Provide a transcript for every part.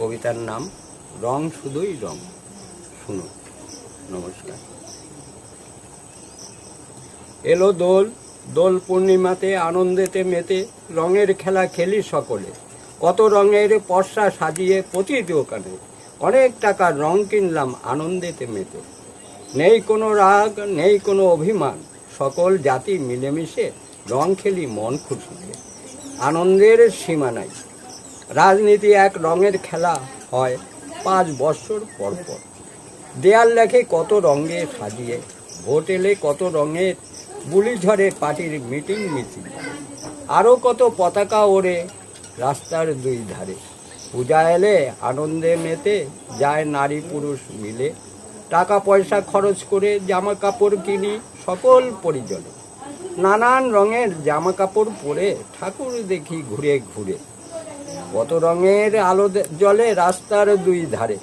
কবিতার নাম রং শুধুই রং। শুনুন। নমস্কার। এলো দোল, দোল পূর্ণিমাতে আনন্দেতে মেতে রঙের খেলা খেলি সকলে। কত রঙের পর্সা সাজিয়ে প্রতি দোকানে অনেক টাকার রং কিনলাম আনন্দেতে মেতে। নেই কোনো রাগ, নেই কোনো অভিমান, সকল জাতি মিলেমিশে রং খেলি মন খুশিতে। আনন্দের সীমা নাই। রাজনীতি এক রঙের খেলা হয় 5 বছর পর পর। দেয়াল লেখে কত রঙে সাজিয়ে, ভোট এলে কত রঙের বুলি ঝরে পার্টির মিটিং মিছিল। আরও কত পতাকা ওড়ে রাস্তার দুই ধারে। পূজা এলে আনন্দে মেতে যায় নারী পুরুষ মিলে। টাকা পয়সা খরচ করে জামা কাপড় কিনি সকল পরিজনে। নানান রঙের জামা কাপড় পরে ঠাকুর দেখি ঘুরে ঘুরে। কত রঙের আলো জ্বলে রাস্তার দুই ধারে।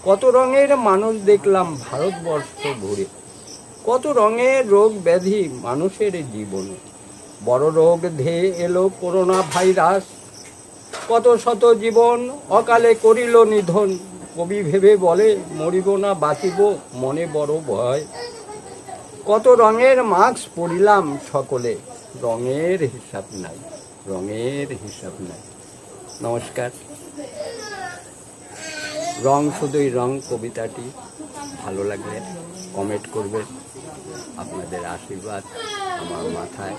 কত রঙের মানুষ দেখলাম ভারতবর্ষ ঘুরে। কত রঙের রোগ ব্যাধি মানুষের জীবনে। বড় রোগ ধেয়ে এলো করোনা ভাইরাস। কত শত জীবন অকালে করিল নিধন। কবি ভেবে বলে মরিব না বাঁচিব মনে বড় ভয়। কত রঙের মাস্ক পরিলাম সকলে, রঙের হিসাব নাই, রঙের হিসাব নাই। নমস্কার। রং শুধুই রং কবিতাটি ভালো লাগলে কমেন্ট করবেন। আপনাদের আশীর্বাদ আমার মাথায়।